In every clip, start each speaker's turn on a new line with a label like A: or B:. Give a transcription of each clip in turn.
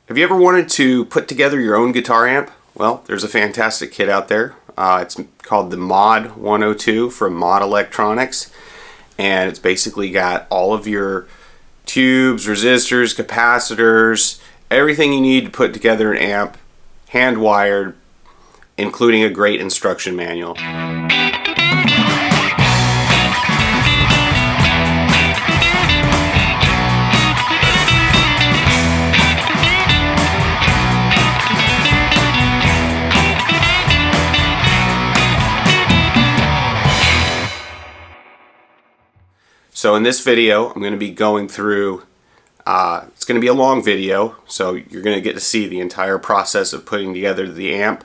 A: Have you ever wanted to put together your own guitar amp? Well, there's a fantastic kit out there. It's called the Mod 102 from Mod Electronics, and it's basically got all of your tubes, resistors, capacitors, everything you need to put together an amp, hand wired, including a great instruction manual. So in this video, I'm going to be going through, it's going to be a long video, so you're going to get to see the entire process of putting together the amp.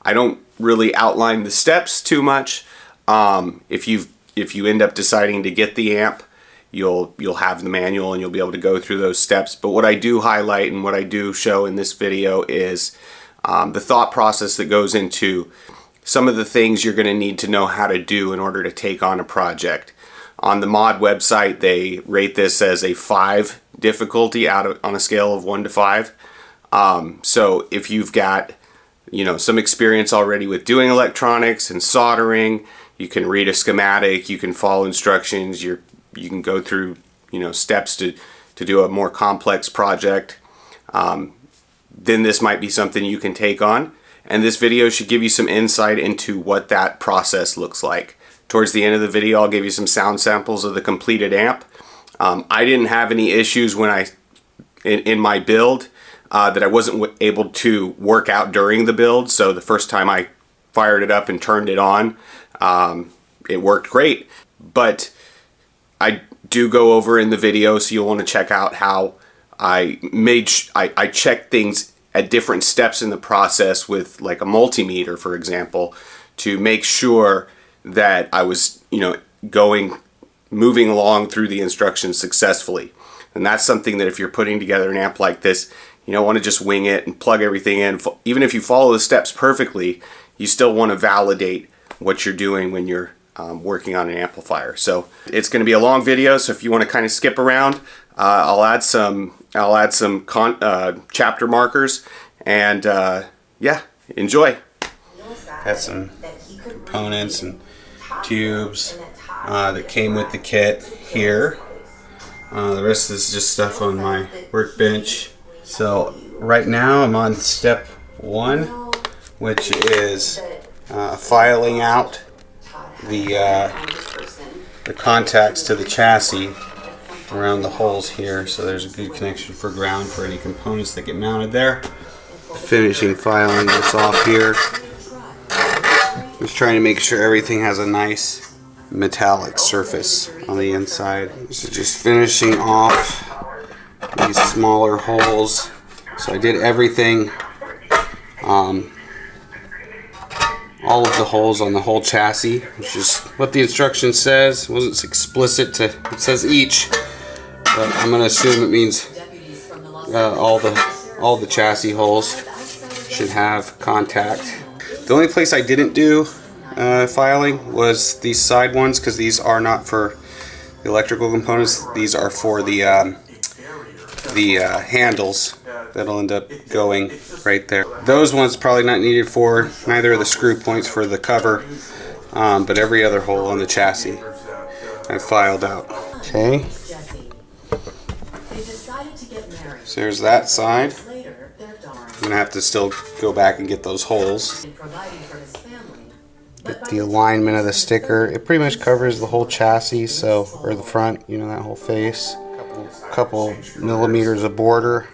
A: I don't really outline the steps too much. If you end up deciding to get the amp, you'll have the manual and you'll be able to go through those steps. But what I do highlight and what I do show in this video is the thought process that goes into some of the things you're going to need to know how to do in order to take on a project. On the Mod website, they rate this as a 5 difficulty on a scale of 1 to 5. So if you've got, some experience already with doing electronics and soldering, you can read a schematic, you can follow instructions, you can go through, steps to do a more complex project. Then this might be something you can take on. And this video should give you some insight into what that process looks like. Towards the end of the video, I'll give you some sound samples of the completed amp. I didn't have any issues when in my build that I wasn't able to work out during the build. So the first time I fired it up and turned it on, it worked great. But I do go over in the video, so you'll want to check out how I checked things at different steps in the process with like a multimeter, for example, to make sure that I was, moving along through the instructions successfully. And that's something that if you're putting together an amp like this, you don't want to just wing it and plug everything in. Even if you follow the steps perfectly, you still want to validate what you're doing when you're working on an amplifier. So it's going to be a long video, so if you want to kind of skip around, I'll add some chapter markers, and yeah, enjoy. Got some components and tubes that came with the kit here. The rest is just stuff on my workbench. So right now I'm on step 1, which is filing out the contacts to the chassis around the holes here, so there's a good connection for ground for any components that get mounted there. Finishing filing this off here. Just trying to make sure everything has a nice metallic surface on the inside. So just finishing off these smaller holes. So I did everything, all of the holes on the whole chassis, which is what the instruction says. It wasn't explicit it says each, but I'm going to assume it means all the chassis holes should have contact. The only place I didn't do filing was these side ones, because these are not for the electrical components. These are for the handles that'll end up going right there. Those ones probably not needed for neither of the screw points for the cover, but every other hole on the chassis I filed out. Okay. So there's that side. I'm going to have to still go back and get those holes. Get the alignment of the sticker. It pretty much covers the whole chassis, or the front, that whole face. Couple millimeters of border.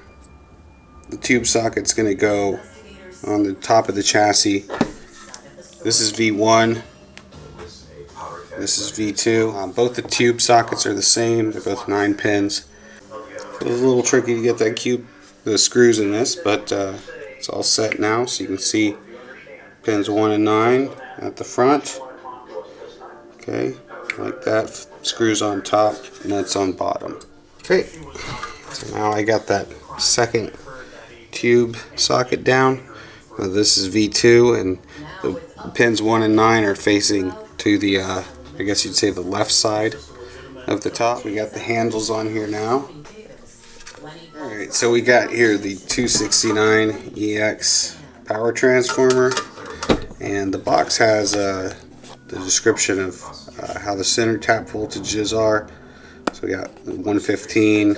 A: The tube socket's going to go on the top of the chassis. This is V1. This is V2. Both the tube sockets are the same. They're both 9 pins. It was a little tricky to get the screws in this, but it's all set now, so you can see pins 1 and 9 at the front. Okay, like that. Screws on top, and that's on bottom. Okay, so now I got that second tube socket down. This is V2, and the pins 1 and 9 are facing to the, I guess you'd say, the left side of the top. We got the handles on here now. Alright,
B: Alright, so we got here the 269EX power transformer, and the box has the description of how the center tap voltages are. So we got 115,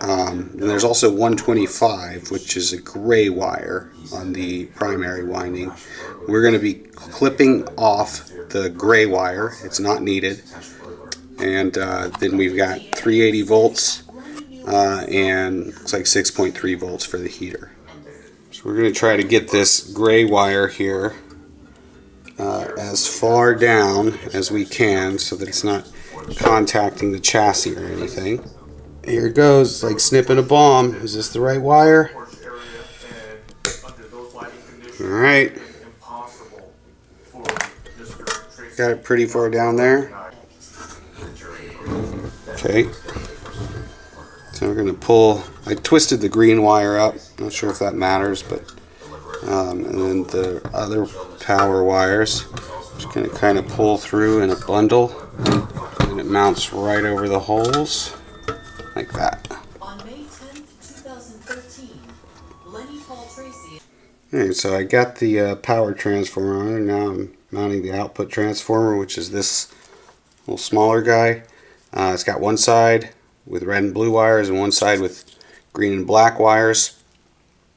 B: and there's also 125, which is a gray wire on the primary winding. We're going to be clipping off the gray wire, it's not needed, and then we've got 380 volts and looks like 6.3 volts for the heater. So we're going to try to get this gray wire here as far down as we can so that it's not contacting the chassis or anything. Here it goes, it's like snipping a bomb. Is this the right wire? Alright. Got it pretty far down there. Okay. So we're going to pull, I twisted the green wire up, not sure if that matters, but and then the other power wires, just going to kind of pull through in a bundle, and it mounts right over the holes, like that.
C: On May 10th, 2013, Lenny Paul Tracy.
B: Alright, so I got the power transformer on, and now I'm mounting the output transformer, which is this little smaller guy. It's got one side with red and blue wires and one side with green and black wires.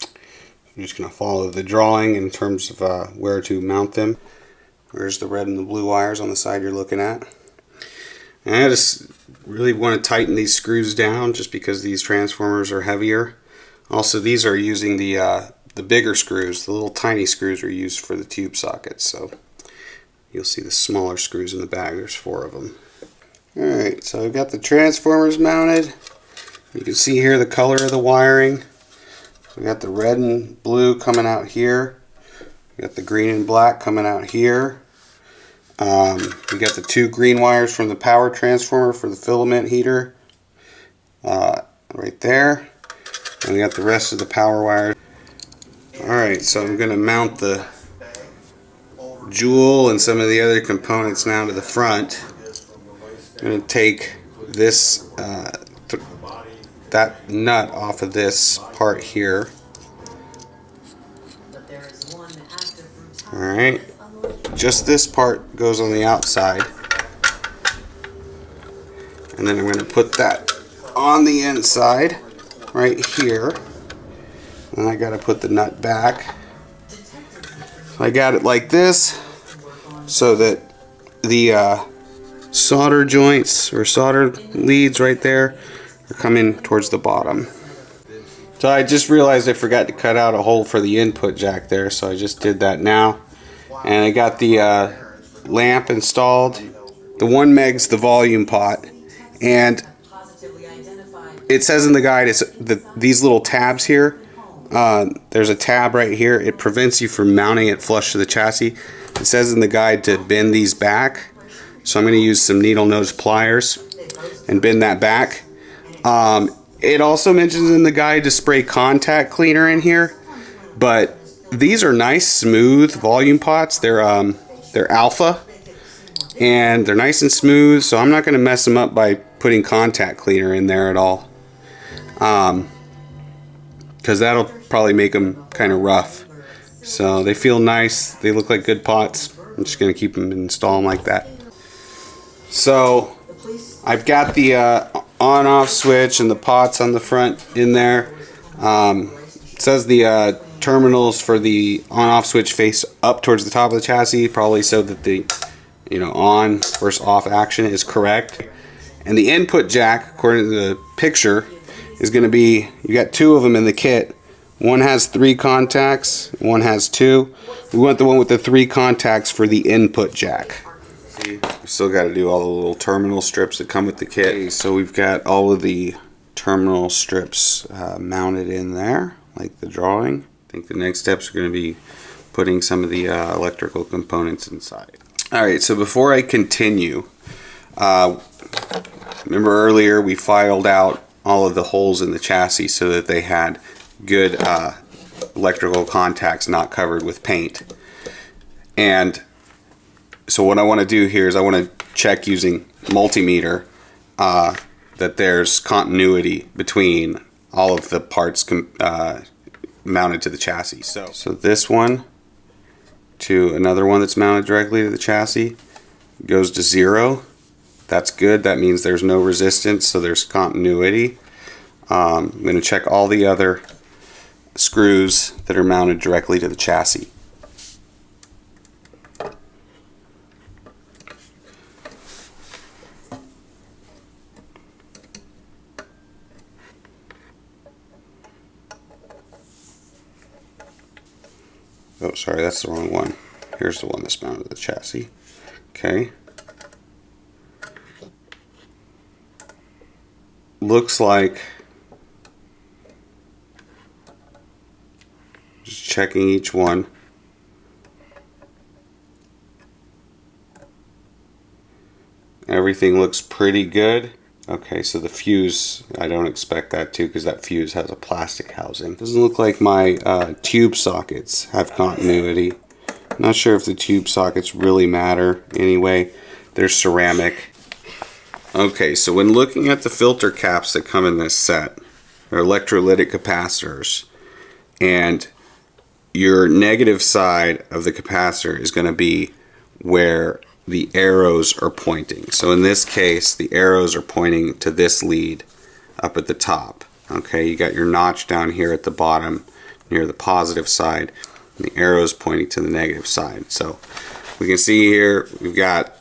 B: I'm just going to follow the drawing in terms of where to mount them. There's the red and the blue wires on the side you're looking at. And I just really want to tighten these screws down just because these transformers are heavier. Also, these are using the bigger screws. The little tiny screws are used for the tube sockets. So you'll see the smaller screws in the bag. There's 4 of them. Alright, so I've got the transformers mounted. You can see here the color of the wiring. We got the red and blue coming out here. We got the green and black coming out here. We got the 2 green wires from the power transformer for the filament heater right there. And we got the rest of the power wires. Alright, so I'm going to mount the jewel and some of the other components now to the front. I'm going to take this that nut off of this part here. Alright, just this part goes on the outside, and then I'm going to put that on the inside right here, and I got to put the nut back. I got it like this so that the solder joints or solder leads right there are coming towards the bottom. So I just realized I forgot to cut out a hole for the input jack there, so I just did that now. And I got the lamp installed. The 1 meg's the volume pot, and it says in the guide it's these little tabs here. There's a tab right here. It prevents you from mounting it flush to the chassis. It says in the guide to bend these back. So I'm going to use some needle nose pliers and bend that back. It also mentions in the guide to spray contact cleaner in here, but these are nice smooth volume pots. They're alpha, and they're nice and smooth, so I'm not going to mess them up by putting contact cleaner in there at all, because that'll probably make them kind of rough. So they feel nice, they look like good pots. I'm just going to keep them and install them like that. So I've got the on-off switch and the pots on the front in there. It says the terminals for the on-off switch face up towards the top of the chassis, probably so that the on versus off action is correct. And the input jack, according to the picture, is going to be, you got 2 of them in the kit. One has 3 contacts, one has 2. We want the one with the 3 contacts for the input jack. We still got to do all the little terminal strips that come with the kit. Okay, so we've got all of the terminal strips mounted in there, like the drawing. I think the next steps are going to be putting some of the electrical components inside. Alright, so before I continue, remember earlier we filed out all of the holes in the chassis so that they had good electrical contacts not covered with paint. And so what I want to do here is I want to check using multimeter that there's continuity between all of the parts mounted to the chassis. So this one to another one that's mounted directly to the chassis goes to 0. That's good. That means there's no resistance, so there's continuity. I'm going to check all the other screws that are mounted directly to the chassis. Oh, sorry, that's the wrong one. Here's the one that's mounted to the chassis. Okay. Looks like, just checking each one. Everything looks pretty good. Okay, so the fuse, I don't expect that to, because that fuse has a plastic housing. Doesn't look like my tube sockets have continuity. Not sure if the tube sockets really matter anyway. They're ceramic. Okay, so when looking at the filter caps that come in this set, they're electrolytic capacitors, and your negative side of the capacitor is going to be where the arrows are pointing. So in this case, the arrows are pointing to this lead up at the top. Okay, you got your notch down here at the bottom near the positive side, and the arrows pointing to the negative side. So we can see here we've got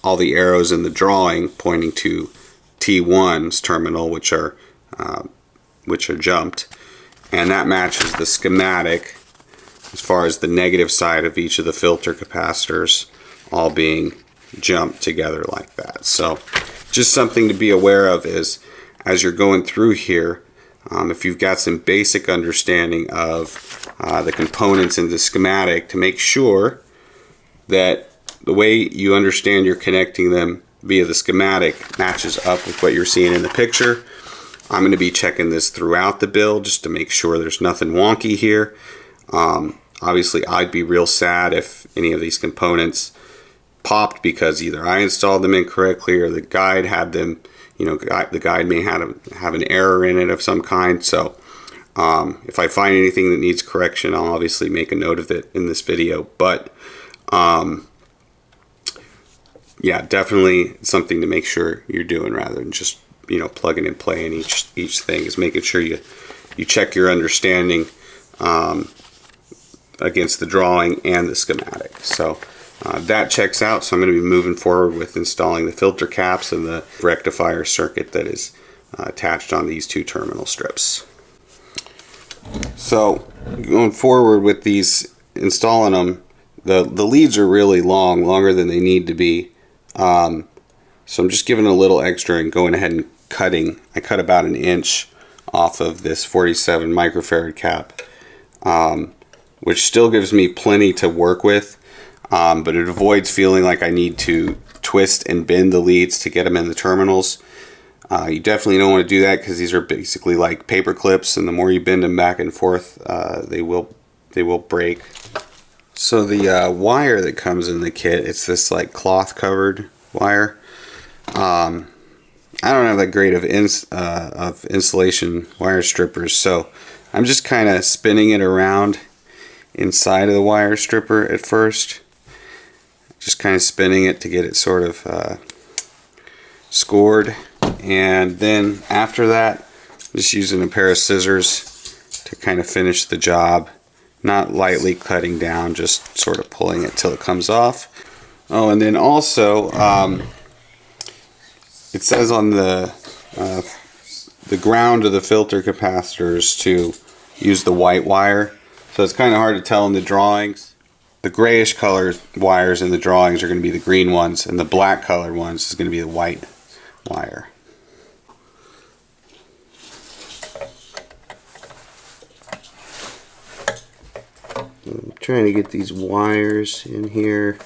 B: all the arrows in the drawing pointing to T1's terminal, which are jumped, and that matches the schematic as far as the negative side of each of the filter capacitors all being jumped together like that. So just something to be aware of is as you're going through here, if you've got some basic understanding of the components in the schematic, to make sure that the way you understand you're connecting them via the schematic matches up with what you're seeing in the picture. I'm going to be checking this throughout the build just to make sure there's nothing wonky here. Obviously, I'd be real sad if any of these components popped because either I installed them incorrectly or the guide had them, the guide may have an error in it of some kind. So if I find anything that needs correction, I'll obviously make a note of it in this video. But yeah, definitely something to make sure you're doing rather than just plugging and playing each thing, is making sure you check your understanding against the drawing and the schematic. So that checks out. So I'm going to be moving forward with installing the filter caps and the rectifier circuit that is attached on these two terminal strips. So going forward with these, installing them, the leads are really longer than they need to be. So I'm just giving a little extra and going ahead and cutting. I cut about 1 inch off of this 47 microfarad cap, which still gives me plenty to work with, but it avoids feeling like I need to twist and bend the leads to get them in the terminals. You definitely don't want to do that because these are basically like paper clips, and the more you bend them back and forth, they will break. So the wire that comes in the kit, it's this like cloth covered wire. I don't have that great of insulation wire strippers, so I'm just kind of spinning it around inside of the wire stripper at first. Just kind of spinning it to get it sort of scored, and then after that, just using a pair of scissors to kind of finish the job. Not lightly cutting down, just sort of pulling it till it comes off. Oh, and then also, it says on the ground of the filter capacitors to use the white wire. So it's kind of hard to tell in the drawings. The grayish colored wires in the drawings are going to be the green ones, and the black colored ones is going to be the white wire. I'm trying to get these wires in here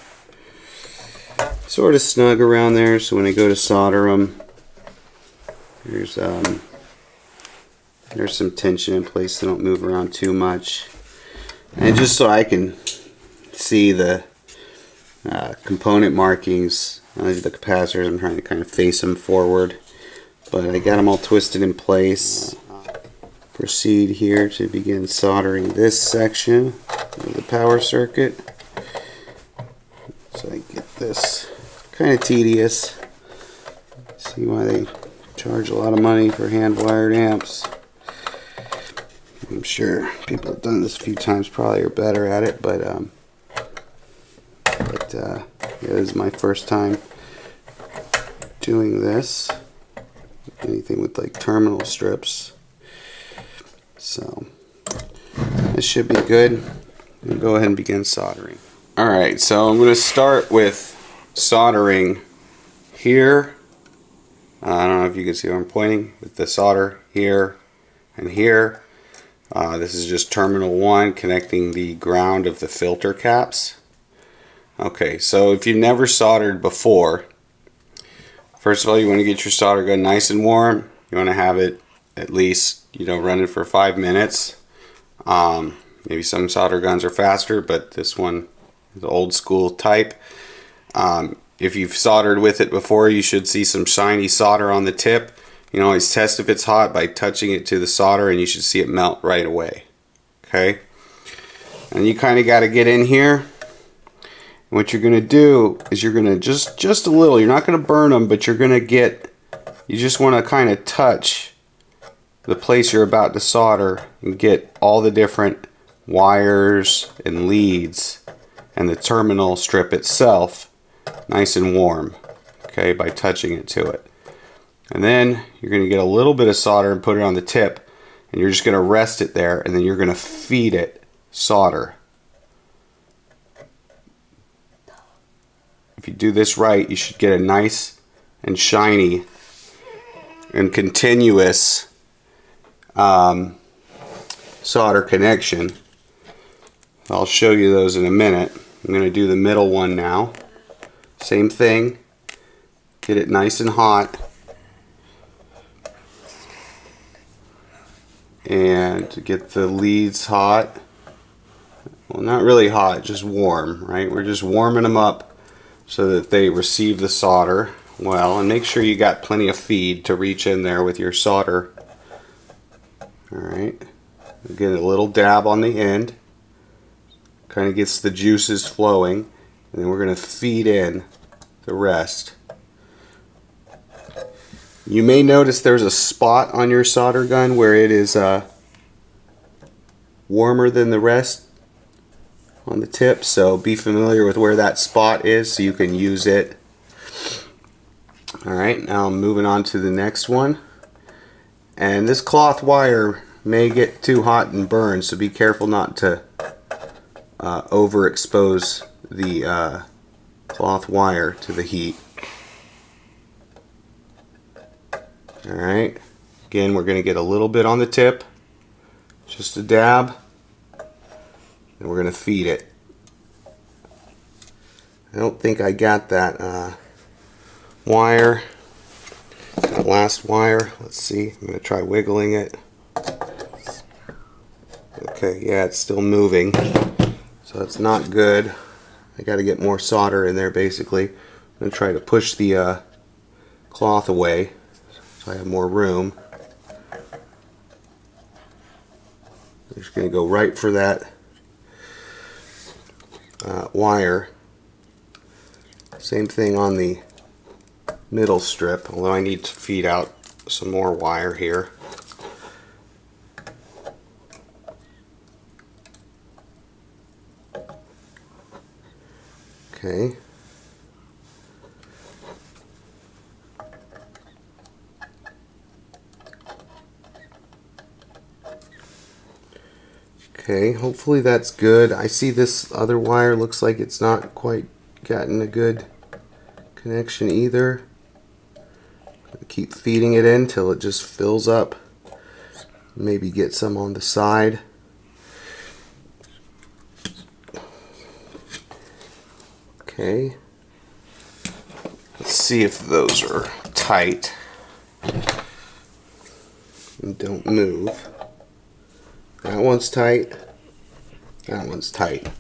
B: sort of snug around there, so when I go to solder them, there's some tension in place, so they don't move around too much. And just so I can see the component markings on the capacitors, I'm trying to kind of face them forward, but I got them all twisted in place. proceed here to begin soldering this section of the power circuit. So I get this kind of tedious. See why they charge a lot of money for hand wired amps. I'm sure people have done this a few times, probably are better at it, but yeah, this is my first time doing this. Anything with like terminal strips. So this should be good. We'll go ahead and begin soldering. Alright, so I'm going to start with soldering here. I don't know if you can see where I'm pointing with the solder here and here. This is just terminal 1 connecting the ground of the filter caps. Okay, so if you've never soldered before, first of all, you want to get your solder gun nice and warm. You want to have it at least, running for 5 minutes. Maybe some solder guns are faster, but this one is the old school type. If you've soldered with it before, you should see some shiny solder on the tip. You can always test if it's hot by touching it to the solder, and you should see it melt right away. Okay? And you kind of got to get in here. What you're going to do is you're going to just a little, you're not going to burn them, but you're going to get, you just want to kind of touch the place you're about to solder and get all the different wires and leads and the terminal strip itself nice and warm, okay, by touching it to it. And then you're going to get a little bit of solder and put it on the tip, and you're just going to rest it there, and then you're going to feed it solder. If you do this right, you should get a nice and shiny and continuous solder connection. I'll show you those in a minute. I'm going to do the middle one now. Same thing. Get it nice and hot. And get the leads hot. Well, not really hot, just warm, right? We're just warming them up so that they receive the solder well, and make sure you got plenty of feed to reach in there with your solder. Alright, get a little dab on the end, kind of gets the juices flowing, and then we're going to feed in the rest. You may notice there's a spot on your solder gun where it is warmer than the rest on the tip, so be familiar with where that spot is so you can use it. Alright, now I'm moving on to the next one, and this cloth wire may get too hot and burn, so be careful not to overexpose the cloth wire to the heat. Alright, again we're going to get a little bit on the tip, just a dab, and we're going to feed it. I don't think I got that wire, that last wire. Let's see, I'm going to try wiggling it. Okay, yeah, it's still moving, so that's not good. I got to get more solder in there basically. I'm going to try to push the cloth away so I have more room. I'm just going to go right for that wire. Same thing on the middle strip, although I need to feed out some more wire here. Okay. Okay, hopefully that's good. I see this other wire looks like it's not quite gotten a good connection either. Keep feeding it in till it just fills up. Maybe get some on the side. Okay. Let's see if those are tight and don't move. That one's tight. That one's tight.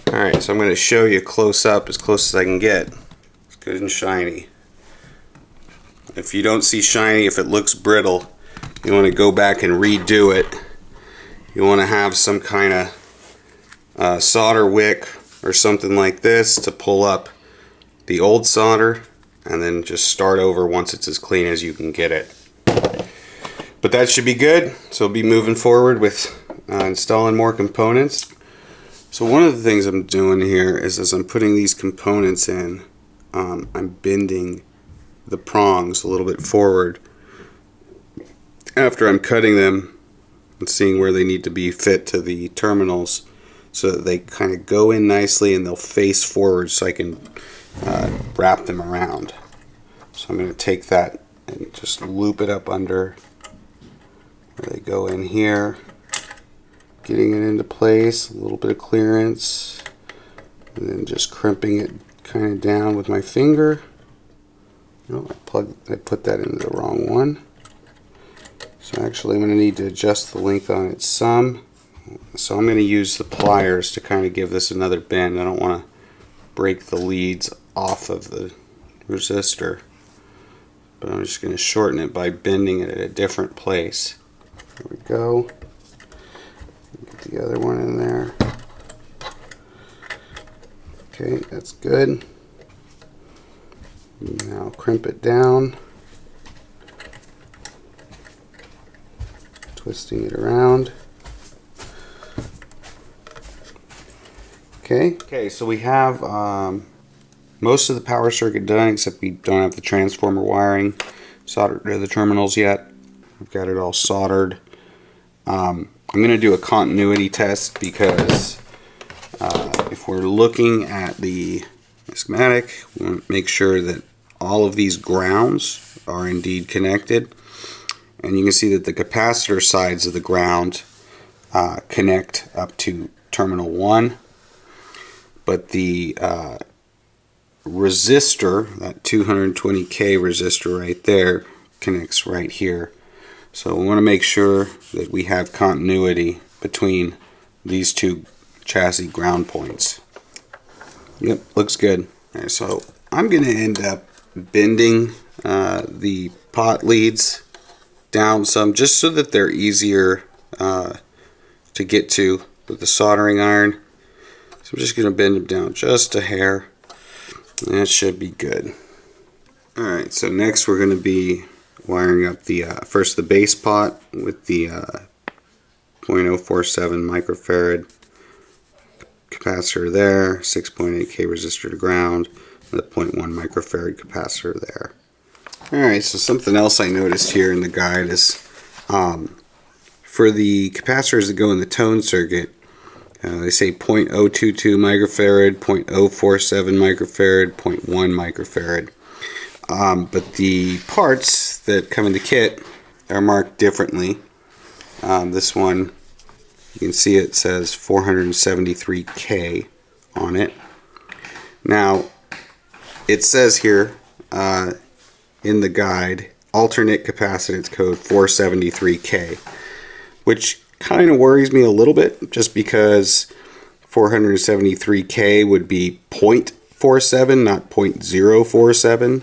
B: Alright, so I'm going to show you close up, as close as I can get. It's good and shiny. If you don't see shiny, if it looks brittle, you want to go back and redo it, you want to have some kind of solder wick or something like this to pull up the old solder, and then just start over once it's as clean as you can get it. But that should be good. So we'll be moving forward with installing more components. So one of the things I'm doing here is, as I'm putting these components in, I'm bending the prongs a little bit forward after I'm cutting them and seeing where they need to be fit to the terminals, so that they kind of go in nicely and they'll face forward so I can wrap them around. So I'm going to take that and just loop it up under where they go in here, getting it into place, a little bit of clearance, and then just crimping it kind of down with my finger. Oh, I put that into the wrong one. So actually I'm going to need to adjust the length on it some. So I'm going to use the pliers to kind of give this another bend. I don't want to break the leads off of the resistor, but I'm just going to shorten it by bending it at a different place. There we go. Get the other one in there. Okay, that's good. Now crimp it down, twisting it around. Okay, so we have most of the power circuit done, except we don't have the transformer wiring soldered to the terminals yet. We've got it all soldered. I'm going to do a continuity test because if we're looking at the schematic, we want to make sure that all of these grounds are indeed connected. And you can see that the capacitor sides of the ground connect up to terminal 1. But the resistor, that 220K resistor right there, connects right here. So we want to make sure that we have continuity between these two chassis ground points. Yep, looks good. All right, so I'm going to end up bending the pot leads down some, just so that they're easier to get to with the soldering iron. So I'm just going to bend them down just a hair, and that should be good. Alright, so next we're going to be wiring up the first the base pot with the 0.047 microfarad capacitor there, 6.8K resistor to ground, and the 0.1 microfarad capacitor there. Alright, so something else I noticed here in the guide is for the capacitors that go in the tone circuit, they say 0.022 microfarad, 0.047 microfarad, 0.1 microfarad. But the parts that come in the kit are marked differently. This one, you can see it says 473K on it. Now, it says here in the guide, alternate capacitance code 473K, which kind of worries me a little bit, just because 473K would be 0.47, not 0.047.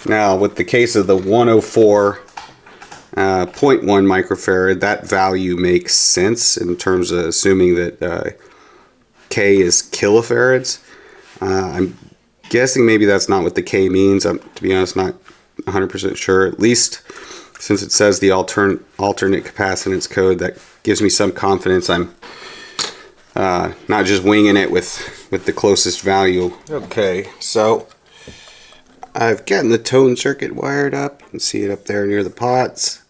B: Now, with the case of the 104.1 microfarad, that value makes sense in terms of assuming that K is kilofarads. I'm guessing maybe that's not what the K means. I'm, to be honest, not 100% sure. At least since it says the alternate capacitance code, that gives me some confidence I'm not just winging it with the closest value. Okay, so I've gotten the tone circuit wired up. You can see it up there near the pots.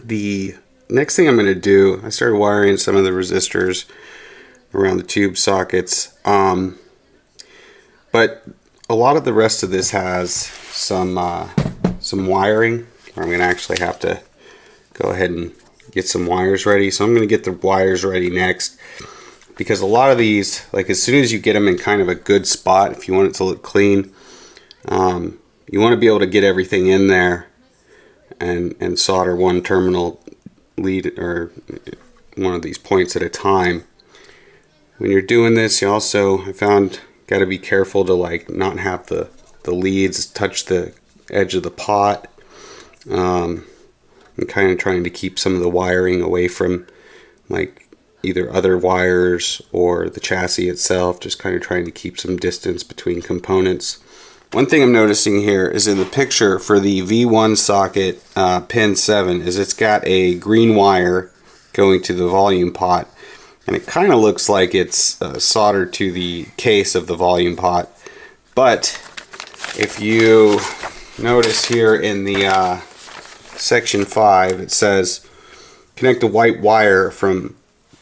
B: The next thing I'm going to do, I started wiring some of the resistors around the tube sockets, but a lot of the rest of this has some wiring, where I'm going to actually have to go ahead and get some wires ready. So I'm going to get the wires ready next, because a lot of these, like as soon as you get them in kind of a good spot, if you want it to look clean, you want to be able to get everything in there and solder one terminal lead or one of these points at a time. When you're doing this, you also, I found, got to be careful to like not have the leads touch the edge of the pot, I'm kind of trying to keep some of the wiring away from like either other wires or the chassis itself, just kind of trying to keep some distance between components. One thing I'm noticing here is in the picture for the V1 socket pin 7 is it's got a green wire going to the volume pot, and it kind of looks like it's soldered to the case of the volume pot. But if you notice here in the section 5, it says connect a white wire from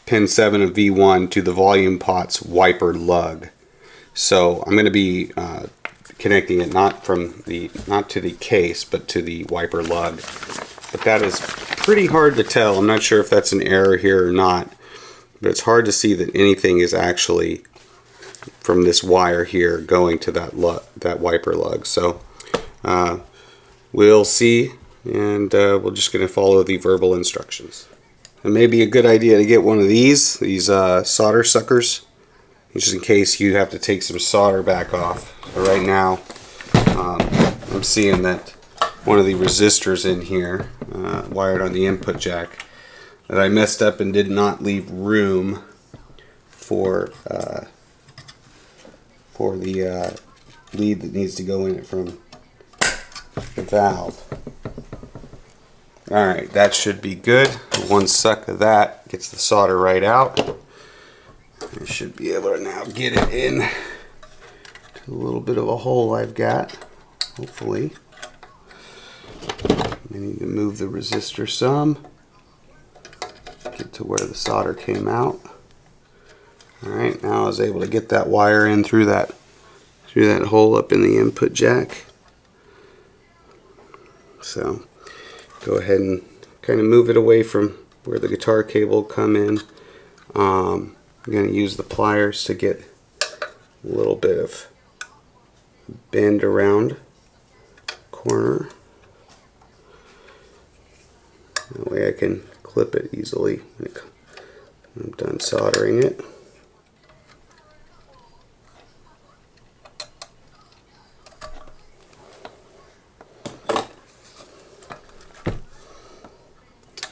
B: pin 7 of V1 to the volume pot's wiper lug. So I'm going to be connecting it not to the case, but to the wiper lug. But that is pretty hard to tell. I'm not sure if that's an error here or not, but it's hard to see that anything is actually from this wire here going to that wiper lug. So we'll see, and we're just going to follow the verbal instructions. It may be a good idea to get one of these solder suckers, just in case you have to take some solder back off. But right now, I'm seeing that one of the resistors in here, wired on the input jack, that I messed up and did not leave room for the lead that needs to go in it from the valve. Alright, that should be good. One suck of that gets the solder right out. I should be able to now get it in to a little bit of a hole I've got, hopefully. I need to move the resistor some, get to where the solder came out. Alright, now I was able to get that wire in through that hole up in the input jack. So go ahead and kind of move it away from where the guitar cable come in. I'm going to use the pliers to get a little bit of bend around corner. That way I can clip it easily when I'm done soldering it.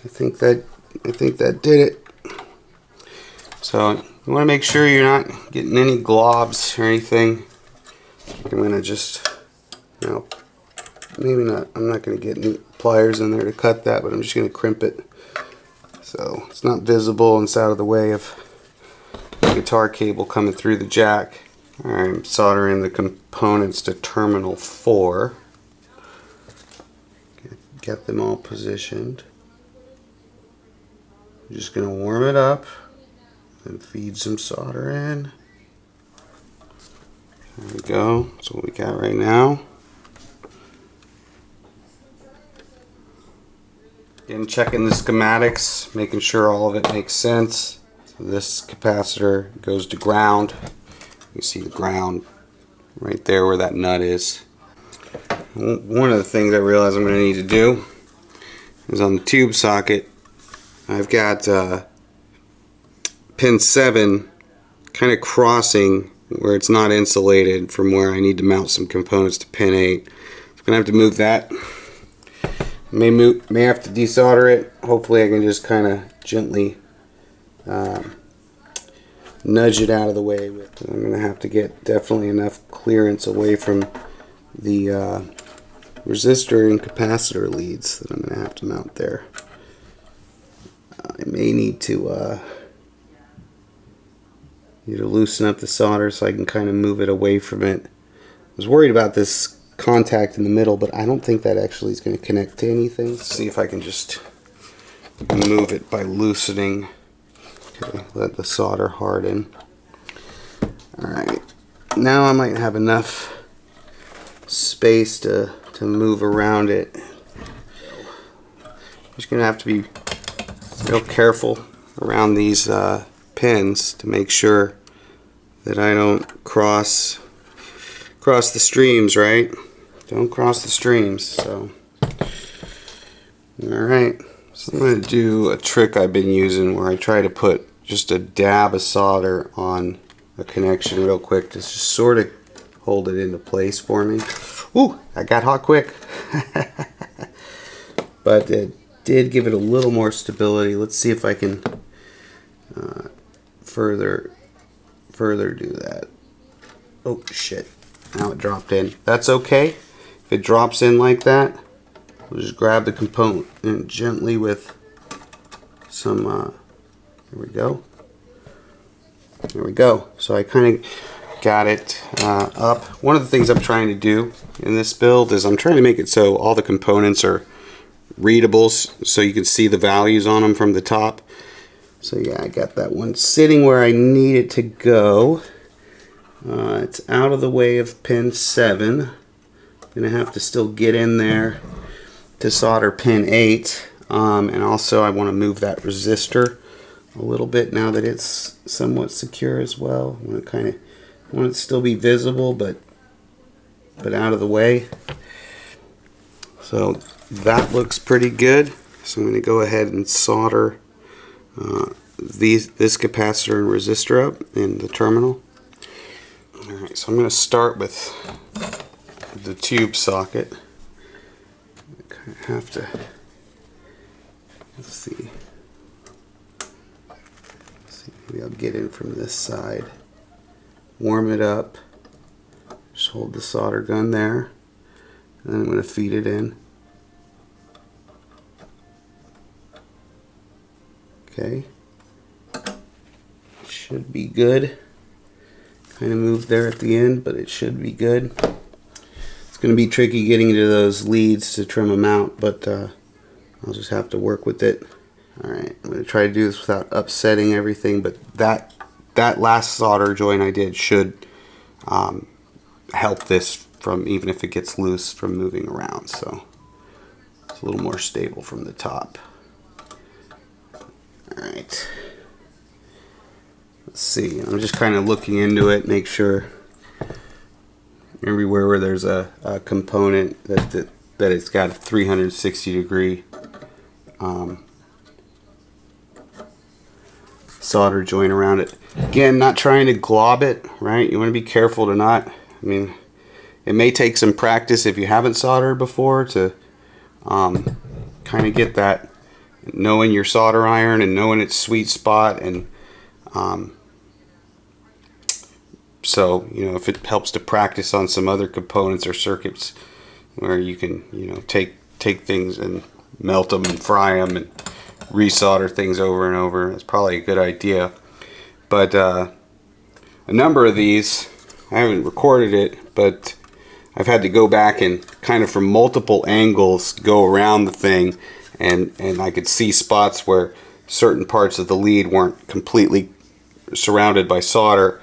B: I think that did it. So you want to make sure you're not getting any globs or anything. I'm going to just, maybe not. I'm not going to get any pliers in there to cut that, but I'm just going to crimp it so it's not visible and it's out of the way of the guitar cable coming through the jack. Alright, I'm soldering the components to terminal 4. Get them all positioned. I'm just going to warm it up and feed some solder in. There we go. That's what we got right now. Again, checking the schematics, making sure all of it makes sense. So this capacitor goes to ground. You see the ground right there where that nut is. One of the things I realize I'm going to need to do is on the tube socket, I've got pin 7 kind of crossing where it's not insulated from where I need to mount some components to pin 8. I'm going to have to move that. May have to desolder it. Hopefully I can just kind of gently nudge it out of the way. I'm going to have to get definitely enough clearance away from the resistor and capacitor leads that I'm going to have to mount there. I may need to loosen up the solder so I can kind of move it away from it. I was worried about this contact in the middle, but I don't think that actually is going to connect to anything. Let's see if I can just move it by loosening. Okay, let the solder harden. Alright, now I might have enough space to move around it. I'm just going to have to be real careful around these pins to make sure that I don't cross the streams, right? Don't cross the streams. So, alright, so I'm going to do a trick I've been using where I try to put just a dab of solder on a connection real quick to just sort of hold it into place for me. Ooh, I got hot quick. but it did give it a little more stability. Let's see if I can further do that. Oh shit, now it dropped in. That's okay. If it drops in like that, we'll just grab the component and gently with some, there we go. There we go. So I kind of got it up. One of the things I'm trying to do in this build is I'm trying to make it so all the components are readable, so you can see the values on them from the top. So yeah, I got that one sitting where I need it to go. It's out of the way of pin 7. I'm gonna have to still get in there to solder pin 8, and also I want to move that resistor a little bit now that it's somewhat secure as well. I want to want it to still be visible, but out of the way. So that looks pretty good. So I'm going to go ahead and solder this capacitor and resistor up in the terminal. Alright, so I'm going to start with the tube socket. I kind of have to, let's see, maybe I'll get in from this side, warm it up, just hold the solder gun there, and then I'm going to feed it in. Okay, should be good. Kind of moved there at the end, but it should be good. It's going to be tricky getting to those leads to trim them out, but I'll just have to work with it. Alright, I'm going to try to do this without upsetting everything, but that last solder joint I did should help this from, even if it gets loose, from moving around. So it's a little more stable from the top. Alright, let's see, I'm just kind of looking into it, make sure everywhere where there's a component that it's got a 360 degree solder joint around it. Again, not trying to glob it, right? You want to be careful to not, I mean, it may take some practice if you haven't soldered before to kind of get that, knowing your solder iron and knowing its sweet spot. And so, you know, if it helps to practice on some other components or circuits where you can, you know, take things and melt them and fry them and resolder things over and over, it's probably a good idea. But a number of these, I haven't recorded it, but I've had to go back and kind of from multiple angles go around the thing, and I could see spots where certain parts of the lead weren't completely surrounded by solder,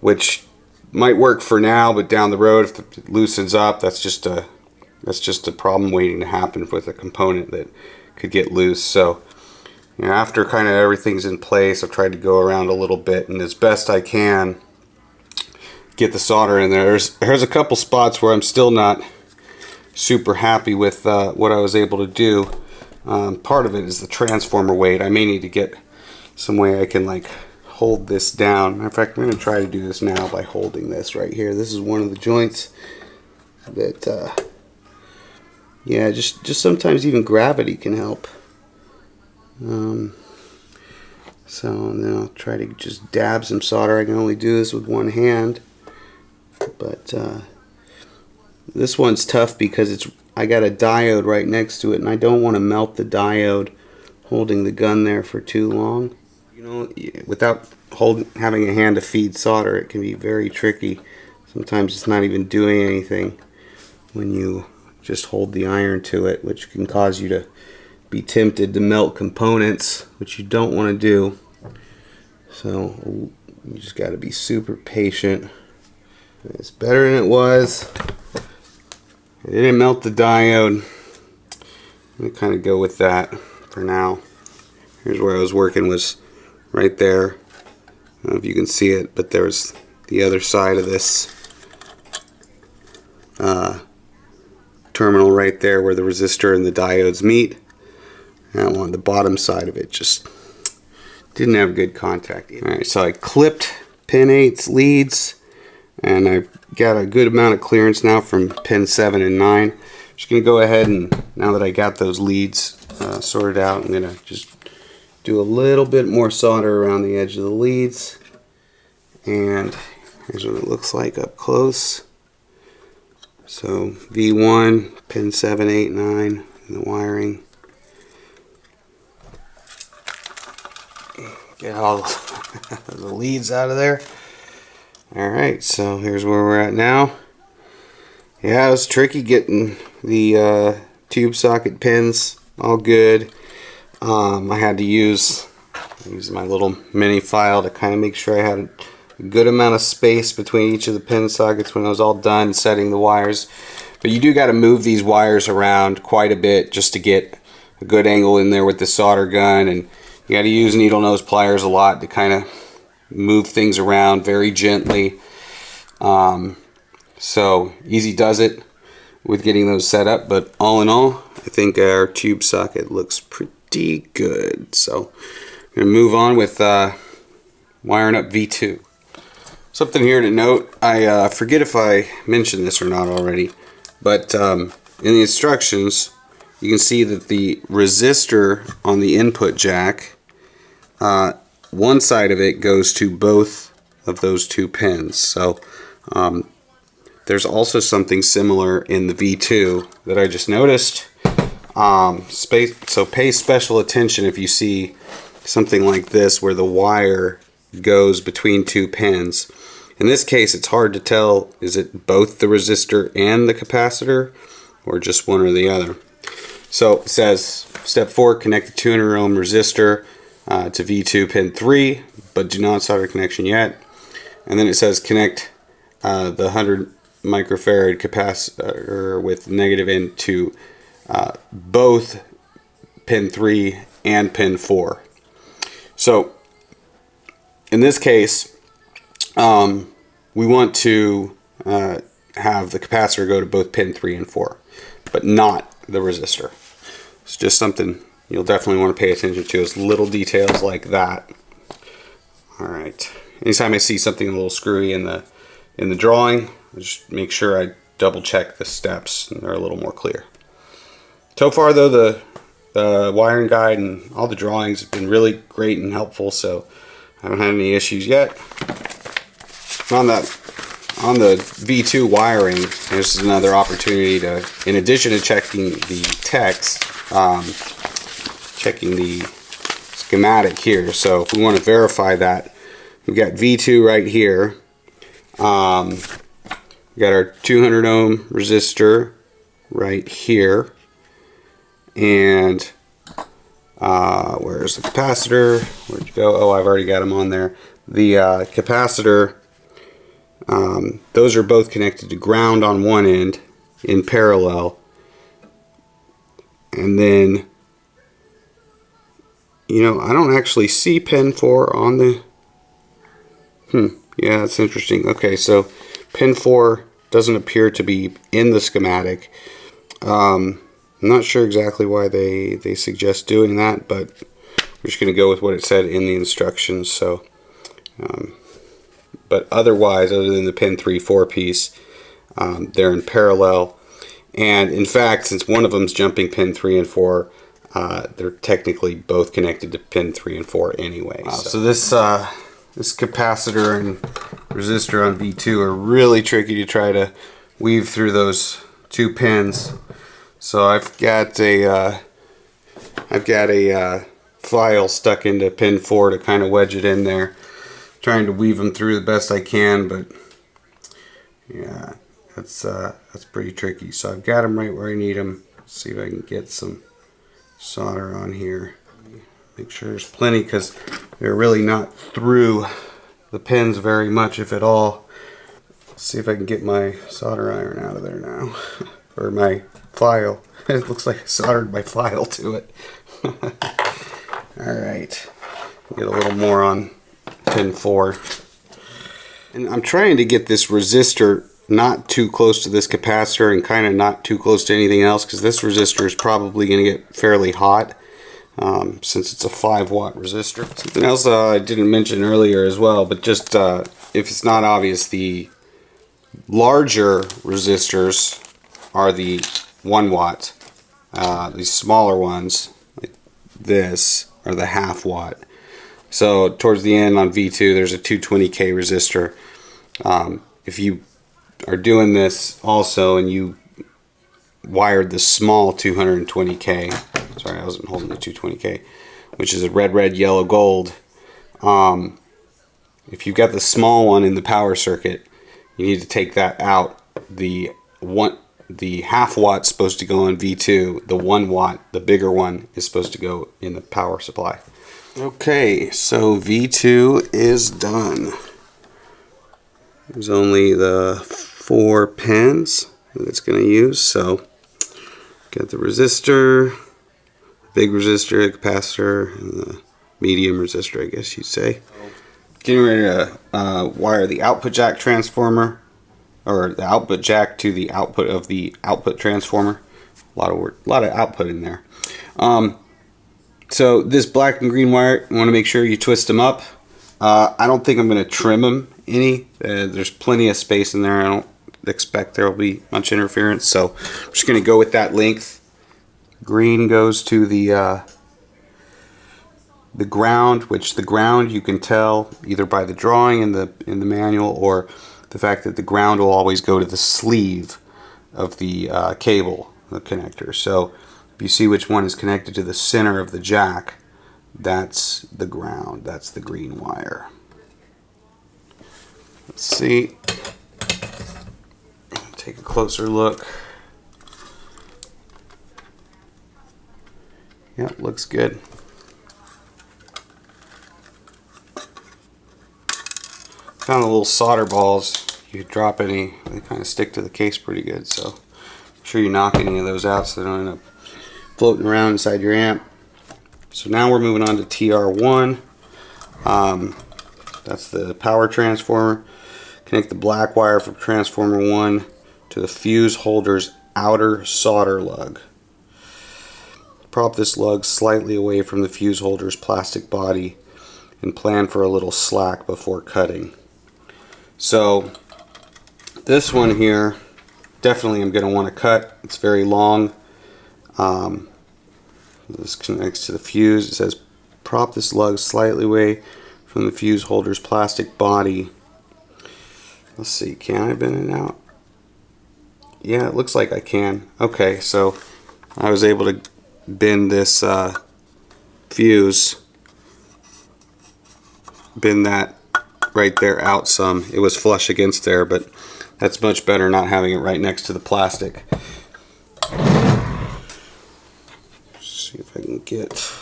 B: which might work for now, but down the road, if it loosens up, that's just a problem waiting to happen with a component that could get loose. So, you know, after kind of everything's in place, I've tried to go around a little bit and as best I can get the solder in there. There's a couple spots where I'm still not super happy with what I was able to do. Part of it is the transformer weight. I may need to get some way I can like hold this down. Matter of fact, I'm going to try to do this now by holding this right here. This is one of the joints that yeah, just sometimes even gravity can help. So then I'll try to just dab some solder. I can only do this with one hand, but this one's tough because I got a diode right next to it, and I don't want to melt the diode holding the gun there for too long. You know, without having a hand to feed solder, it can be very tricky. Sometimes it's not even doing anything when you just hold the iron to it, which can cause you to be tempted to melt components, which you don't want to do. So you just got to be super patient. It's better than it was. It didn't melt the diode. I'm going to kind of go with that for now. Here's where I was working, was right there. I don't know if you can see it, but there's the other side of this terminal right there where the resistor and the diodes meet. And on the bottom side of it just didn't have good contact. Alright, so I clipped pin 8's leads, and I've got a good amount of clearance now from pin 7 and 9. just going to go ahead and, now that I got those leads sorted out, I'm going to just do a little bit more solder around the edge of the leads. And here's what it looks like up close. So V1, pin 7, 8, 9 in the wiring. Get all the leads out of there. Alright, so here's where we're at now. Yeah, it was tricky getting the tube socket pins all good. I had to use my little mini file to kind of make sure I had a good amount of space between each of the pin sockets when I was all done setting the wires. But you do got to move these wires around quite a bit just to get a good angle in there with the solder gun, and you got to use needle nose pliers a lot to kind of move things around very gently. So easy does it with getting those set up, but all in all, I think our tube socket looks pretty good. So I'm going to move on with wiring up V2. Something here to note, I forget if I mentioned this or not already, but in the instructions you can see that the resistor on the input jack, one side of it goes to both of those two pins. So there's also something similar in the V2 that I just noticed. So pay special attention if you see something like this where the wire goes between two pins. In this case, it's hard to tell, is it both the resistor and the capacitor, or just one or the other? So it says step 4, connect the 200 ohm resistor to V2 pin 3, but do not solder connection yet. And then it says connect the 100 microfarad capacitor with negative end to both pin 3 and pin 4. So in this case, we want to have the capacitor go to both pin 3 and 4, but not the resistor. It's just something you'll definitely want to pay attention to, is little details like that. Alright, anytime I see something a little screwy in the drawing, I just make sure I double check the steps and they're a little more clear. So far though, the wiring guide and all the drawings have been really great and helpful, so I haven't had any issues yet. On the V2 wiring, there's another opportunity to, in addition to checking the text, checking the schematic here. So if we want to verify that, we've got V2 right here. We got our 200 ohm resistor right here, and where's the capacitor? Where'd you go? Oh, I've already got them on there. The capacitor, those are both connected to ground on one end in parallel, and then, you know, I don't actually see pin 4 on the, yeah, that's interesting. Okay, so pin 4 doesn't appear to be in the schematic. I'm not sure exactly why they suggest doing that, but we're just going to go with what it said in the instructions. So, but otherwise, other than the pin 3-4 piece, they're in parallel. And in fact, since one of them's jumping pin 3 and 4, they're technically both connected to pin 3 and 4 anyway. So this capacitor and resistor on V2 are really tricky to try to weave through those two pins. So I've got a file stuck into pin 4 to kind of wedge it in there, trying to weave them through the best I can, but yeah, that's pretty tricky. So I've got them right where I need them. See if I can get some solder on here. Make sure there's plenty, because they're really not through the pins very much, if at all. Let's see if I can get my solder iron out of there now, or my file. It looks like I soldered my file to it. Alright, get a little more on pin 4. And I'm trying to get this resistor not too close to this capacitor and kind of not too close to anything else, because this resistor is probably going to get fairly hot, since it's a 5-watt resistor. Something else I didn't mention earlier as well, but just if it's not obvious, the larger resistors are the 1 watt. These smaller ones, like this, are the half watt. So towards the end on V2, there's a 220K resistor. If you are doing this also and you wired the small 220K, sorry, I wasn't holding the 220K, which is a red, yellow, gold. If you've got the small one in the power circuit, you need to take that out. The half watt's supposed to go on V2. The 1 watt, the bigger one, is supposed to go in the power supply. Okay, so V2 is done. There's only the 4 pins that it's going to use. So got the resistor, big resistor, the capacitor, and the medium resistor, I guess you'd say. Getting ready to wire the output jack transformer, or the output jack to the output of the output transformer. A lot of output in there. So this black and green wire, you want to make sure you twist them up. I don't think I'm going to trim them any. There's plenty of space in there. I don't expect there will be much interference, so I'm just going to go with that length. Green goes to the ground, which the ground you can tell either by the drawing in the manual or the fact that the ground will always go to the sleeve of the cable, the connector. So if you see which one is connected to the center of the jack, that's the ground, that's the green wire. Let's see, take a closer look. Yeah, looks good. Found the little solder balls. You drop any, they kind of stick to the case pretty good, so make sure you knock any of those out so they don't end up floating around inside your amp. So now we're moving on to TR1. That's the power transformer. Connect the black wire from transformer 1 to the fuse holder's outer solder lug. Prop this lug slightly away from the fuse holder's plastic body and plan for a little slack before cutting. So this one here, definitely I'm going to want to cut. It's very long. This connects to the fuse. It says prop this lug slightly away from the fuse holder's plastic body. Let's see, can I bend it out? Yeah, it looks like I can. Okay, so I was able to bend this fuse, bend that right there out some. It was flush against there, but that's much better not having it right next to the plastic. See if I can get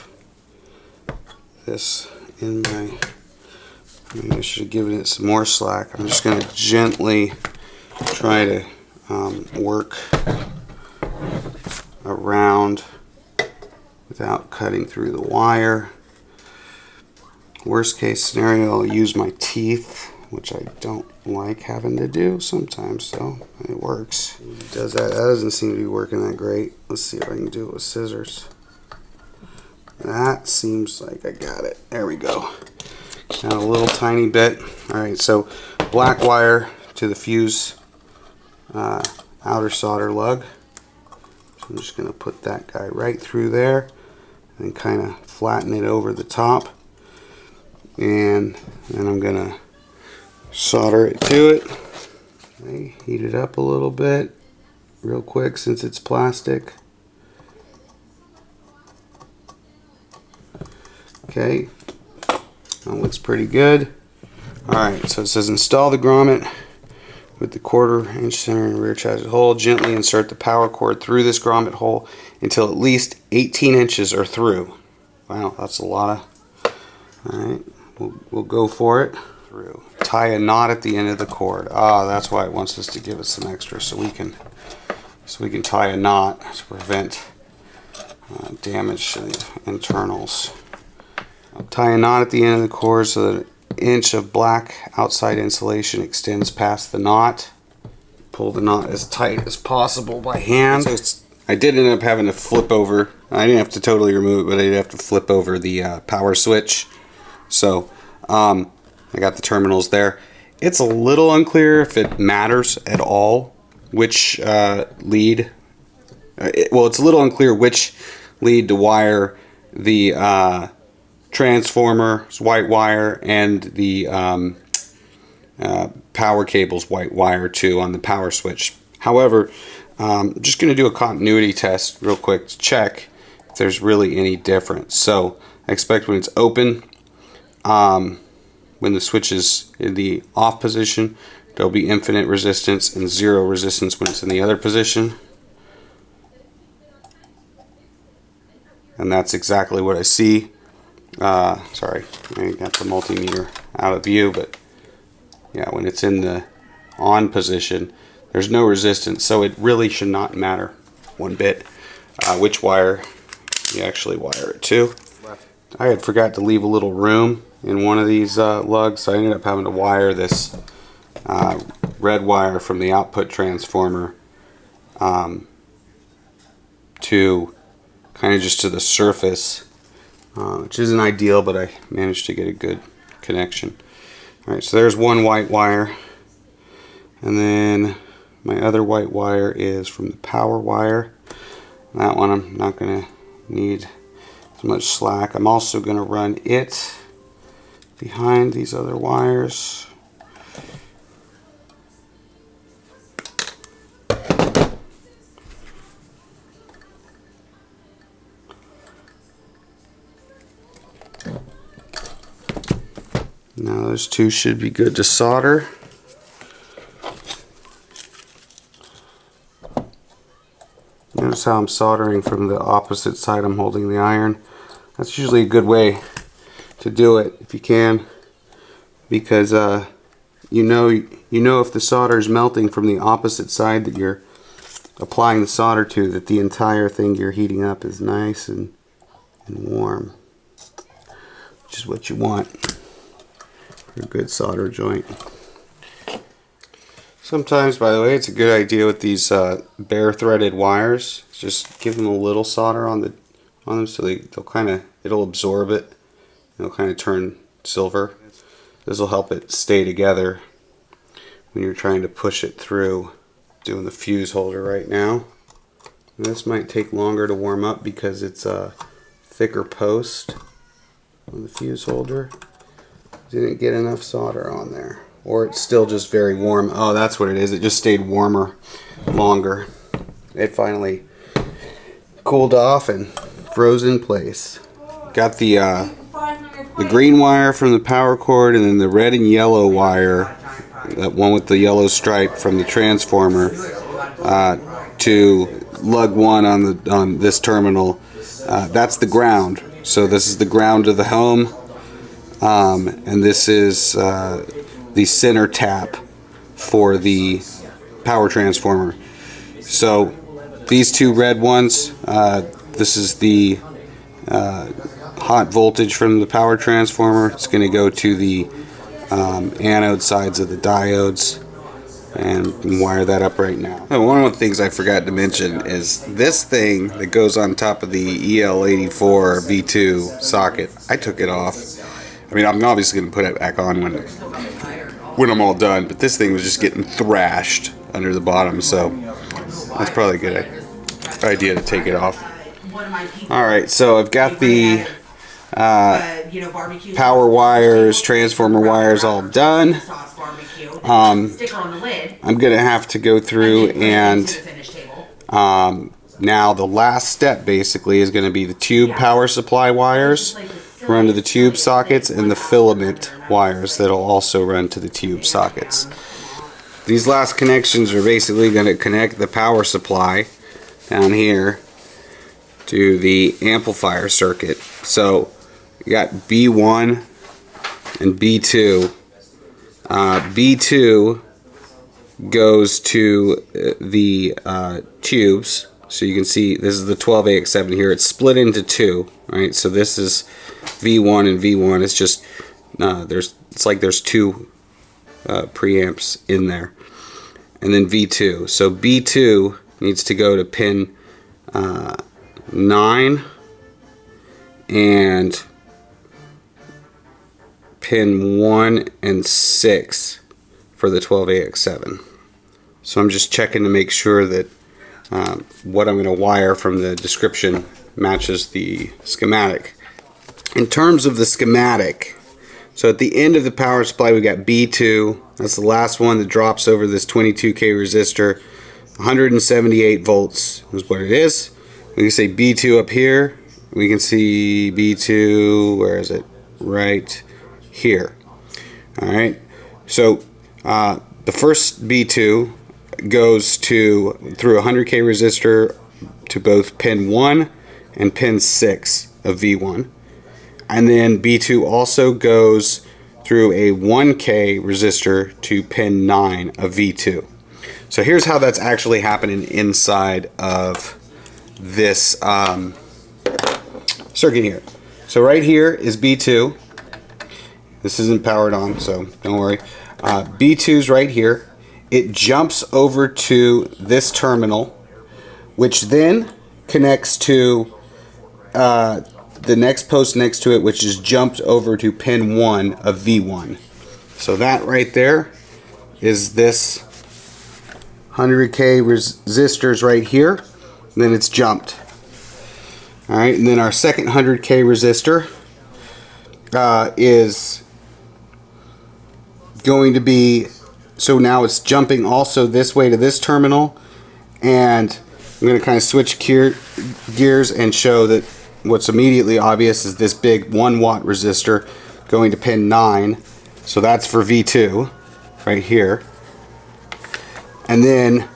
B: this in my, maybe I should have given it some more slack. I'm just going to gently try to work around without cutting through the wire. Worst case scenario, I'll use my teeth, which I don't like having to do sometimes, so it works. It does that. That doesn't seem to be working that great. Let's see if I can do it with scissors. That seems like I got it. There we go. Got a little tiny bit. Alright, so black wire to the fuse outer solder lug. So I'm just going to put that guy right through there and kind of flatten it over the top. And then I'm going to solder it to it. Okay, heat it up a little bit real quick since it's plastic. Okay, that looks pretty good. Alright, so it says install the grommet with the 1/4 inch center and rear chassis hole. Gently insert the power cord through this grommet hole until at least 18 inches are through. Wow, that's a lot of... Alright, we'll go for it. Through. Tie a knot at the end of the cord. Ah, that's why it wants us to give it some extra, so we can tie a knot to prevent damage to the internals. I'll tie a knot at the end of the cord so that an inch of black outside insulation extends past the knot. Pull the knot as tight as possible by hand. So I did end up having to flip over. I didn't have to totally remove it, but I did have to flip over the power switch. So I got the terminals there. It's a little unclear if it matters at all which lead well, it's a little unclear which lead to wire the transformer's white wire and the power cable's white wire to on the power switch. However, I'm just going to do a continuity test real quick to check if there's really any difference. So I expect when it's open, when the switch is in the off position, there'll be infinite resistance and zero resistance when it's in the other position. And that's exactly what I see. Sorry, I got the multimeter out of view, but yeah, when it's in the on position, there's no resistance, so it really should not matter one bit which wire you actually wire it to. I had forgot to leave a little room in one of these lugs, so I ended up having to wire this red wire from the output transformer to kind of just to the surface, which isn't ideal, but I managed to get a good connection. Alright, so there's one white wire, and then my other white wire is from the power wire. That one I'm not going to need as much slack. I'm also going to run it behind these other wires. Now those two should be good to solder. Notice how I'm soldering from the opposite side I'm holding the iron. That's usually a good way to do it if you can, because you know if the solder is melting from the opposite side that you're applying the solder to, that the entire thing you're heating up is nice and warm, which is what you want for a good solder joint. Sometimes, by the way, it's a good idea with these bare threaded wires. Just give them a little solder on them, so they'll kind of, it'll absorb it. It'll kind of turn silver. This will help it stay together when you're trying to push it through. Doing the fuse holder right now. And this might take longer to warm up because it's a thicker post on the fuse holder. Didn't get enough solder on there. Or it's still just very warm. Oh, that's what it is. It just stayed warmer longer. It finally cooled off and froze in place. Got the green wire from the power cord, and then the red and yellow wire, that one with the yellow stripe from the transformer, to lug 1 on this terminal. That's the ground. So this is the ground of the home, and this is the center tap for the power transformer. So these two red ones, this is the hot voltage from the power transformer. It's going to go to the anode sides of the diodes, and wire that up right now. Oh, one of the things I forgot to mention is this thing that goes on top of the EL84 V2 socket. I took it off. I mean, I'm obviously going to put it back on when I'm all done, but this thing was just getting thrashed under the bottom, so that's probably a good idea to take it off. Alright, so I've got the power wires, transformer wires all done. I'm going to have to go through and now the last step basically is going to be the tube power supply wires run to the tube sockets, and the filament wires that'll also run to the tube sockets. These last connections are basically going to connect the power supply down here to the amplifier circuit. So you got B1 and B2. B2 goes to the tubes. So you can see this is the 12AX7 here. It's split into two, right? So this is V1 and V1. It's just it's like there's two preamps in there, and then V2. So B2 needs to go to pin 9 and pin 1 and 6 for the 12AX7. So I'm just checking to make sure that what I'm going to wire from the description matches the schematic. In terms of the schematic, so at the end of the power supply we got B2. That's the last one that drops over this 22K resistor. 178 volts is what it is. We can say B2 up here. We can see B2, where is it? Right here. Alright, so the first B2 goes through a 100K resistor to both pin 1 and pin 6 of V1. And then B2 also goes through a 1K resistor to pin 9 of V2. So here's how that's actually happening inside of this circuit here. So right here is B2. This isn't powered on, so don't worry. B2's right here. It jumps over to this terminal, which then connects to the next post next to it, which is jumped over to pin 1 of V1. So that right there is this 100K resistors right here. And then it's jumped. Alright, and then our second 100K resistor is going to be, so now it's jumping also this way to this terminal, and I'm going to kind of switch gears and show that what's immediately obvious is this big 1 watt resistor going to pin 9. So that's for V2 right here. And then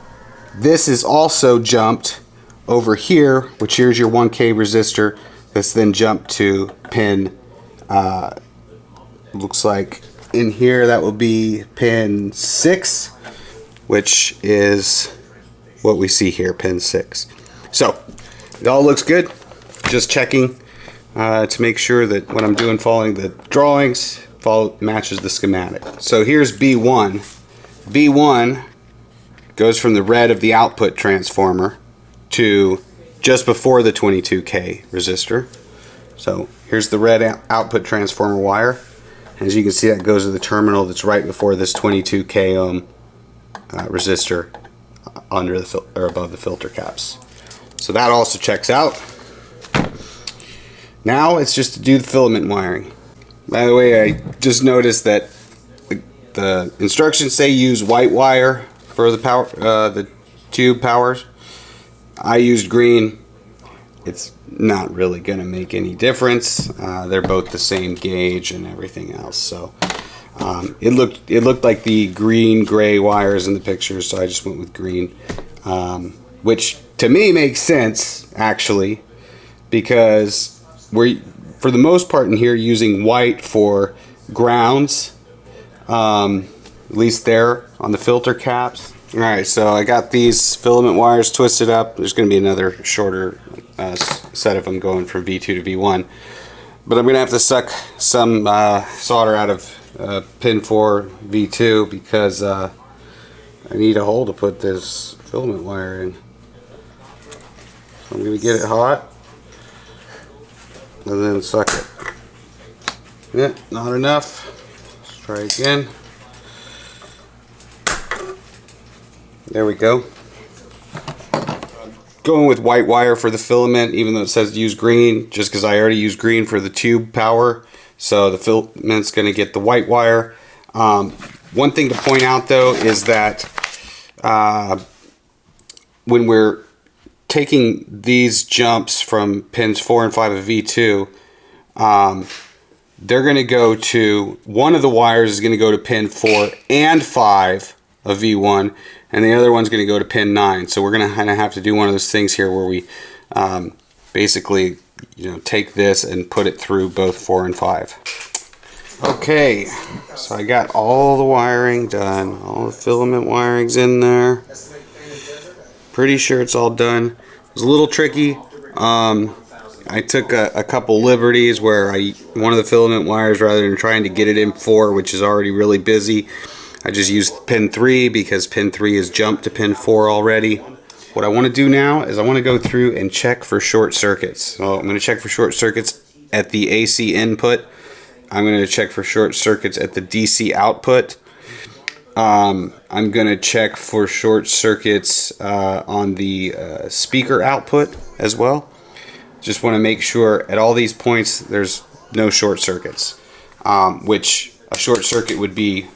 B: this is also jumped over here, which here's your 1K resistor that's then jumped to pin, looks like in here that will be pin 6, which is what we see here, pin 6. So it all looks good. Just checking to make sure that what I'm doing following the drawings matches the schematic. So here's B1. B1 goes from the red of the output transformer to just before the 22K resistor. So here's the red output transformer wire. As you can see, that goes to the terminal that's right before this 22K ohm resistor under the or above the filter caps. So that also checks out. Now it's just to do the filament wiring. By the way, I just noticed that the instructions say use white wire for the power, the tube powers. I used green. It's not really going to make any difference. They're both the same gauge and everything else. So it looked like the green gray wires in the pictures, so I just went with green, which to me makes sense actually, because we're for the most part in here using white for grounds, at least there on the filter caps. Alright, so I got these filament wires twisted up. There's going to be another shorter set of them going from V2 to V1. But I'm going to have to suck some solder out of pin 4 V2 because I need a hole to put this filament wire in. So I'm going to get it hot and then suck it. Yeah, not enough. Let's try again. There we go. Going with white wire for the filament, even though it says to use green, just because I already used green for the tube power. So the filament's going to get the white wire. One thing to point out though is that when we're taking these jumps from pins 4 and 5 of V2, they're going to go to, one of the wires is going to go to pin 4 and 5 of V1, and the other one's going to go to pin 9. So we're going to kind of have to do one of those things here where we basically, take this and put it through both 4 and 5. Okay, so I got all the wiring done. All the filament wiring's in there. Pretty sure it's all done. It was a little tricky. I took a couple liberties where one of the filament wires, rather than trying to get it in 4, which is already really busy, I just used pin 3 because pin 3 is jumped to pin 4 already. What I want to do now is I want to go through and check for short circuits. So I'm going to check for short circuits at the AC input. I'm going to check for short circuits at the DC output. I'm going to check for short circuits on the speaker output as well. Just want to make sure at all these points there's no short circuits, which a short circuit would be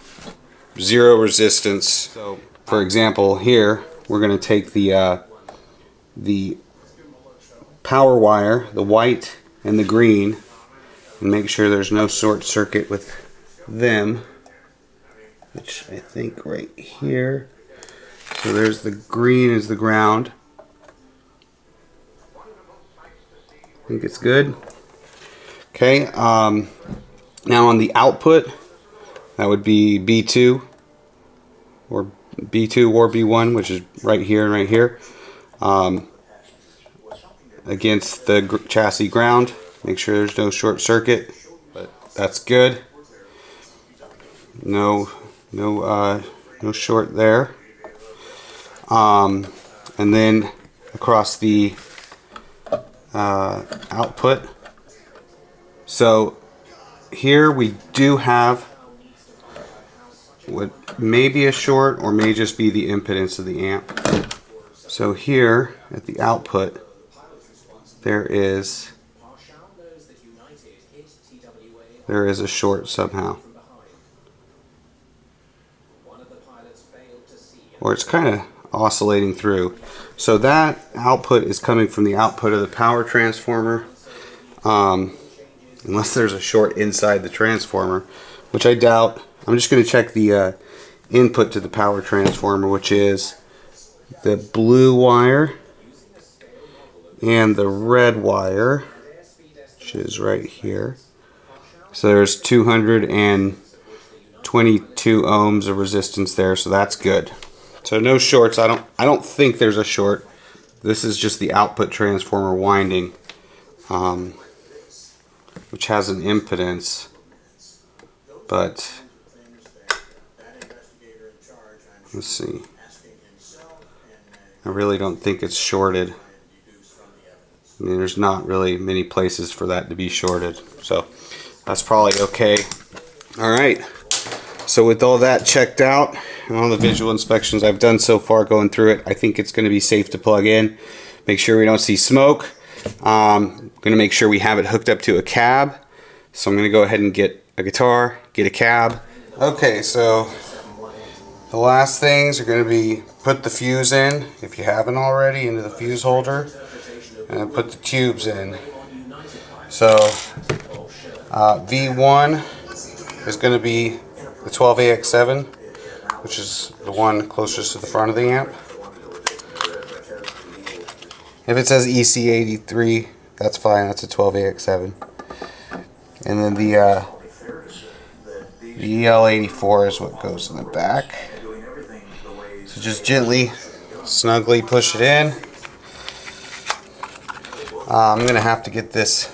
B: zero resistance. So for example, here we're going to take the power wire, the white and the green, and make sure there's no short circuit with them, which I think right here. So there's the green is the ground. I think it's good. Okay, now on the output, that would be B2 or B1, which is right here and right here, against the chassis ground. Make sure there's no short circuit, but that's good. No short there. And then across the output. So here we do have what may be a short or may just be the impedance of the amp. So here at the output there is a short somehow, or it's kind of oscillating through. So that output is coming from the output of the power transformer, unless there's a short inside the transformer, which I doubt. I'm just going to check the input to the power transformer, which is the blue wire and the red wire, which is right here. So there's 222 ohms of resistance there, so that's good. So no shorts. I don't think there's a short. This is just the output transformer winding, which has an impedance, but let's see. I really don't think it's shorted. I mean, there's not really many places for that to be shorted, so that's probably okay. Alright, so with all that checked out and all the visual inspections I've done so far going through it, I think it's going to be safe to plug in. Make sure we don't see smoke. I'm going to make sure we have it hooked up to a cab. So I'm going to go ahead and get a guitar, get a cab. Okay, so the last things are going to be put the fuse in, if you haven't already, into the fuse holder, and put the tubes in. So V1 is going to be the 12AX7, which is the one closest to the front of the amp. If it says EC83, that's fine, that's a 12AX7. And then the EL84 is what goes in the back. So just gently, snugly push it in. I'm going to have to get this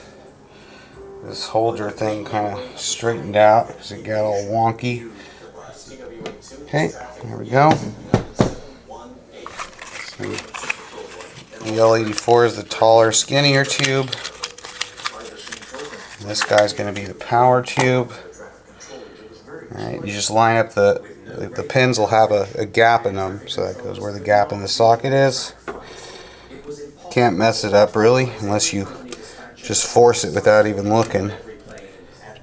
B: holder thing kind of straightened out because it got all wonky. Okay, there we go. So the L84 is the taller, skinnier tube. And this guy's going to be the power tube. Alright, you just line up the pins will have a gap in them, so that goes where the gap in the socket is. Can't mess it up really unless you just force it without even looking.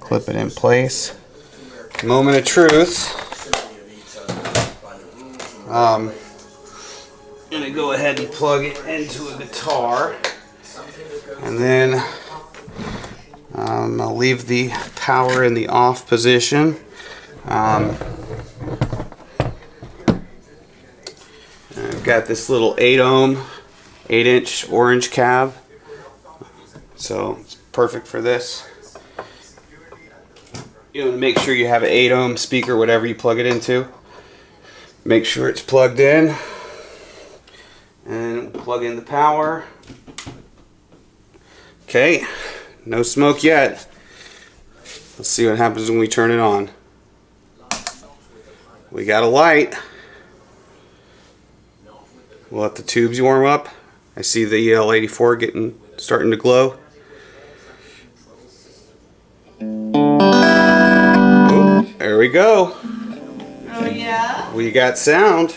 B: Clip it in place. Moment of truth. I'm going to go ahead and plug it into a guitar, and then I'll leave the power in the off position. I've got this little 8-inch orange cab, so it's perfect for this. You know, make sure you have an 8-ohm speaker, whatever you plug it into. Make sure it's plugged in, and plug in the power. Okay, no smoke yet. Let's see what happens when we turn it on. We got a light. We'll let the tubes warm up. I see the EL84 starting to glow. Oh, there we go.
C: yeah?
B: We got sound.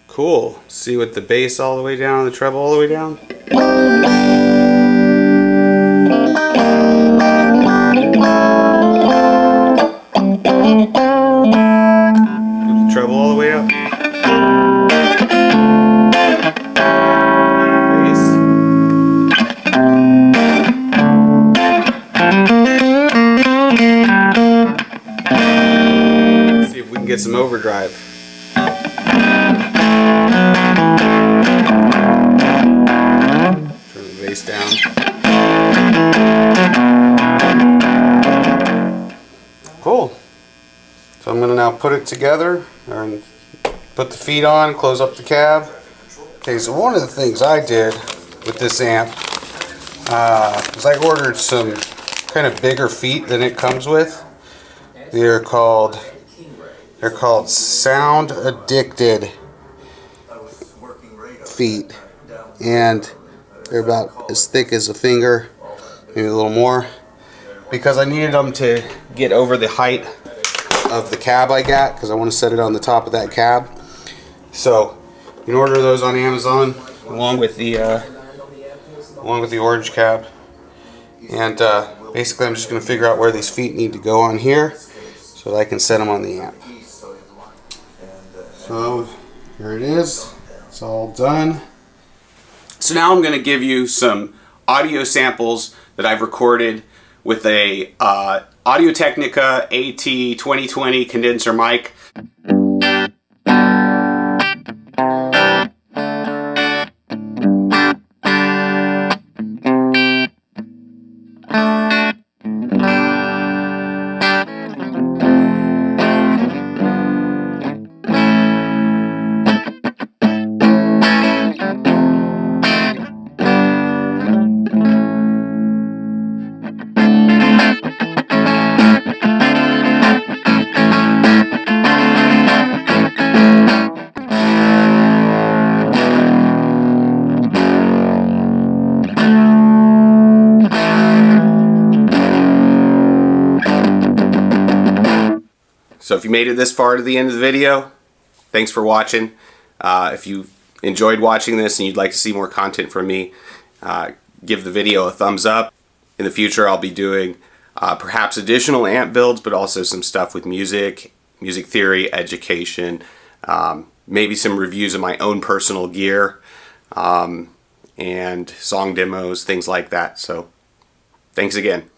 B: Cool. See with the bass all the way down, the treble all the way down. With the treble all the way up. Bass. See if we can get some overdrive. Turn the bass down. Cool. So I'm going to now put it together and put the feet on, close up the cab. Okay, so one of the things I did with this amp is I ordered some kind of bigger feet than it comes with. They're called Sound Addicted feet, and they're about as thick as a finger, maybe a little more, because I needed them to get over the height of the cab I got, because I want to set it on the top of that cab. So you can order those on Amazon along with the orange cab, and basically I'm just going to figure out where these feet need to go on here so that I can set them on the amp. So here it is. It's all done.
A: So now I'm going to give you some audio samples that I've recorded with a Audio-Technica AT2020 condenser mic. So if you made it this far to the end of the video, thanks for watching. If you enjoyed watching this and you'd like to see more content from me, give the video a thumbs up. In the future I'll be doing perhaps additional amp builds, but also some stuff with music theory, education, maybe some reviews of my own personal gear, and song demos, things like that. So thanks again.